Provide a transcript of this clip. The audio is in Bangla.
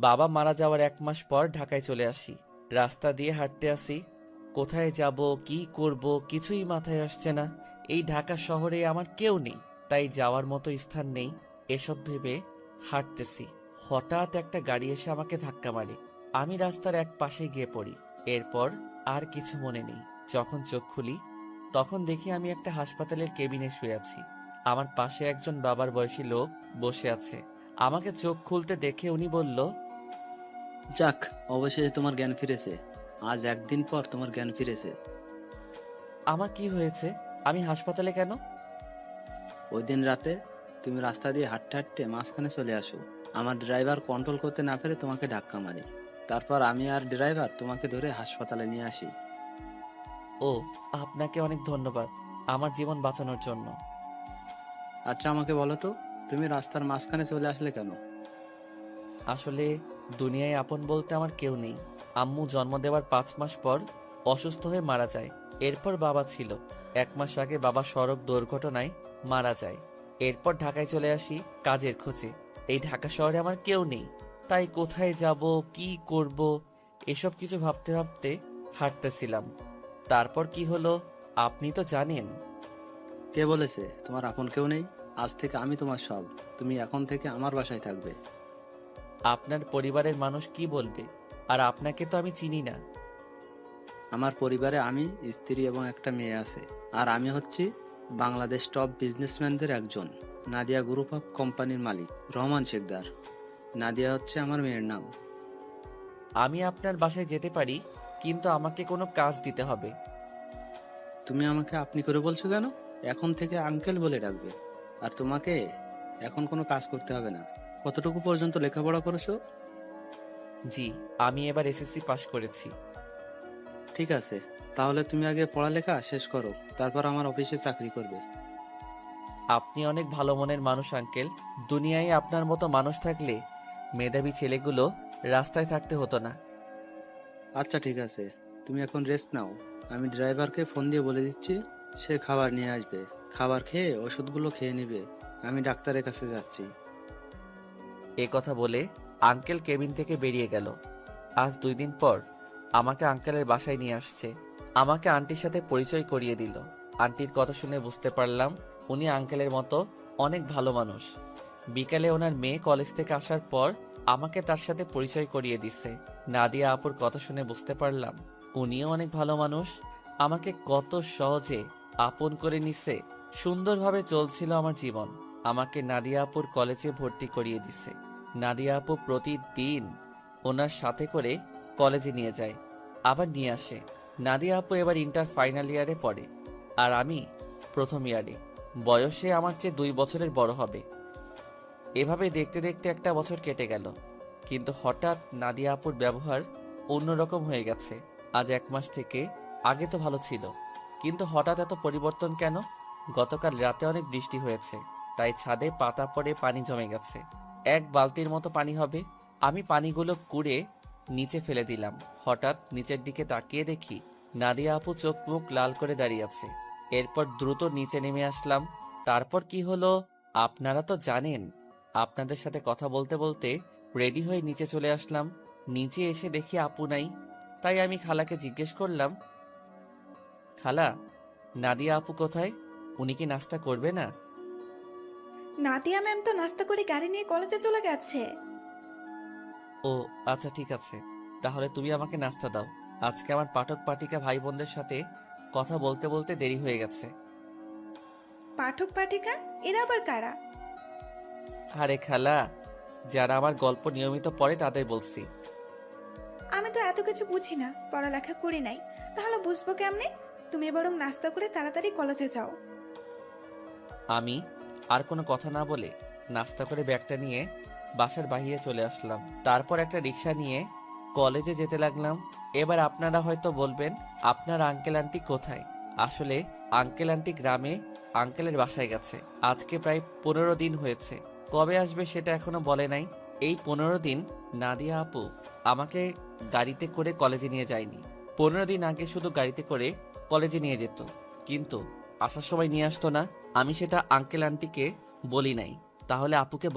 বাবা মারা যাওয়ার 1 মাস পর ঢাকায় চলে আসি। রাস্তা দিয়ে হাঁটতে আসি, কোথায় যাব কি করব কিছুই মাথায় আসছে না। এই ঢাকা শহরে আমার কেউ নেই, তাই যাওয়ার মতো স্থান নেই। এসব ভেবে হাঁটতেছি, হঠাৎ একটা গাড়ি এসে আমাকে ধাক্কা মারে। আমি রাস্তার এক পাশে গিয়ে পড়ি। এরপর আর কিছু মনে নেই। যখন চোখ খুলি তখন দেখি আমি একটা হাসপাতালের কেবিনে শুয়ে আছি। আমার পাশে একজন বাবার বয়সী লোক বসে আছে। আমাকে চোখ খুলতে দেখে উনি বলল, যাক, অবশেষে তোমার জ্ঞান ফিরেছে। আজ একদিন পর তোমার জ্ঞান ফিরেছে। আমার কি হয়েছে? আমি হাসপাতালে কেন? ওই দিন রাতে তুমি রাস্তা দিয়ে হাঁটতে হাঁটতে মাঝখানে চলে আসো। আমার ড্রাইভার কন্ট্রোল করতে না পেরে তোমাকে ধাক্কা মারে। তারপর আমি আর ড্রাইভার তোমাকে ধরে হাসপাতালে নিয়ে আসি। ও, আপনাকে অনেক ধন্যবাদ আমার জীবন বাঁচানোর জন্য। আচ্ছা, আমাকে বলো তো, তুমি রাস্তার মাঝখানে চলে আসলে কেন? আসলে দুনিয়ায় আপন বলতে আমার কেউ নেই। আম্মু জন্ম দেওয়ার 5 মাস পর অসুস্থ হয়ে মারা যায়। এরপর বাবা ছিল। 1 মাস আগে বাবা সড়ক দুর্ঘটনায় মারা যায়। এরপর ঢাকায় চলে আসি কাজের খোঁজে। এই ঢাকা শহরে আমার কেউ নেই, তাই কোথায় যাব কি করব এসব কিছু ভাবতে ভাবতে হাঁটতেছিলাম। তারপর কি হলো আপনি তো জানেন। কে বলেছে তোমার আপন কেউ নেই? আজ থেকে আমি তোমার সব। তুমি এখন থেকে আমার বাসায় থাকবে। আপনার পরিবারের মানুষ কি বলবে? আর আপনাকে তো আমি চিনি না। আমার পরিবারে আমি, স্ত্রী এবং একটা মেয়ে আছে। আর আমি হচ্ছি বাংলাদেশ টপ বিজনেসম্যানদের একজন, নাদিয়া গ্রুপ অফ কোম্পানির মালিক রহমান শিকদার। নাদিয়া হচ্ছে আমার মেয়ের নাম। আমি আপনার বাসায় যেতে পারি, কিন্তু আমাকে কোনো কাজ দিতে হবে। তুমি আমাকে আপনি করে বলছো কেন? এখন থেকে আঙ্কেল বলে ডাকবে। আর তোমাকে এখন কোনো কাজ করতে হবে না। কতটুকু পর্যন্ত লেখাপড়া করেছো? জি, আমি এবার এসএসসি পাশ করেছি। ঠিক আছে, তাহলে তুমি আগে পড়ালেখা শেষ করো, তারপর আমার অফিসে চাকরি করবে। আপনি অনেক ভালো মনের মানুষ আঙ্কেল। দুনিয়ায় আপনার মতো মানুষ থাকলে মেধাবী ছেলেগুলো রাস্তায় থাকতে হতো না। আচ্ছা ঠিক আছে, তুমি এখন রেস্ট নাও। আমি ড্রাইভারকে ফোন দিয়ে বলে দিচ্ছি, সে খাবার নিয়ে আসবে। খাবার খেয়ে ওষুধগুলো খেয়ে নিবে। আমি ডাক্তারের কাছে যাচ্ছি। এ কথা বলে আঙ্কেল কেবিন থেকে বেরিয়ে গেল। আজ 2 দিন পর আমাকে আঙ্কেলের বাসায় নিয়ে আসছে। আমাকে আন্টির সাথে পরিচয় করিয়ে দিল। আন্টির কথা শুনে বুঝতে পারলাম উনি আঙ্কেলের মতো অনেক ভালো মানুষ। বিকালে ওনার মেয়ে কলেজ থেকে আসার পর আমাকে তার সাথে পরিচয় করিয়ে দিচ্ছে। নাদিয়া আপুর কথা শুনে বুঝতে পারলাম উনিও অনেক ভালো মানুষ। আমাকে কত সহজে আপন করে নিছে। সুন্দরভাবে চলছিল আমার জীবন। আমাকে নাদিয়া আপুর কলেজে ভর্তি করিয়ে দিছে। নাদিয়া আপু প্রতিদিন ওনার সাথে করে কলেজে নিয়ে যায়, আবার নিয়ে আসে। নাদিয়া আপু এবার ইন্টার ফাইনাল ইয়ারে পড়ে, আর আমি প্রথম ইয়ারে। বয়সে আমার চেয়ে 2 বছরের বড় হবে। এভাবে দেখতে দেখতে একটা বছর কেটে গেল, কিন্তু হঠাৎ নাদিয়া আপুর ব্যবহার অন্যরকম হয়ে গেছে। আজ 1 মাস থেকে, আগে তো ভালো ছিল, কিন্তু হঠাৎ এত পরিবর্তন কেন? গতকাল রাতে অনেক বৃষ্টি হয়েছে, তাই ছাদে পাতা পড়ে পানি জমে গেছে। 1 বালতির মতো পানি হবে। আমি পানিগুলো কুড়ে নিচে ফেলে দিলাম। হঠাৎ নিচের দিকে তাকিয়ে দেখি নাদিয়া আপু চোখ মুখ লাল করে দাঁড়িয়ে আছে। এরপর দ্রুত নিচে নেমে আসলাম। তারপর কি হলো আপনারা তো জানেন। আপনাদের সাথে কথা বলতে বলতে রেডি হয়ে নিচে চলে আসলাম। নিচে এসে দেখি আপু নাই। তাই আমি খালাকে জিজ্ঞেস করলাম, খালা, নাদিয়া আপু কোথায়? উনি কি নাস্তা করবে না? নাদিয়া ম্যাম তো নাস্তা করে গাড়ি নিয়ে কলেজে চলে গেছে। ও আচ্ছা, ঠিক আছে, তাহলে তুমি আমাকে নাস্তা দাও। আজকে আমার পাঠক পাঠিকা ভাই বোনদের সাথে কথা বলতে বলতে দেরি হয়ে গেছে। পাঠক পাঠিকা, এরা আবার কারা? আরে খালা, যারা আমার গল্প নিয়মিত পড়ে তাদের বলছি। আমি তো এত কিছু বুঝি না, পড়ালেখা করি নাই, তাহলে বুঝবো কেমনে? তুমি বরং নাস্তা করে তাড়াতাড়ি কলেজে যাও। আমি আর কোনো কথা না বলে নাস্তা করে ব্যাগটা নিয়ে বাসার বাইরে চলে আসলাম। তারপর একটা রিক্সা নিয়ে কলেজে যেতে লাগলাম। এবার আপনারা হয়তো বলবেন, আপনার আঙ্কেল আন্টি কোথায়? আসলে আঙ্কেল আন্টি গ্রামে আঙ্কেলের বাসায় গেছে। আজকে প্রায় 15 দিন হয়েছে। কবে আসবে সেটা এখনো বলে নাই। এই 15 দিন নাদিয়া আপু আমাকে গাড়িতে করে কলেজে নিয়ে যায়নি। 15 দিন আগে শুধু গাড়িতে করে কলেজে নিয়ে যেত, কিন্তু আসার সময় নিয়ে আসতো না। আমি সেটা আঙ্কেল আন্টিকে বলি নাই, তাহলে আপুকে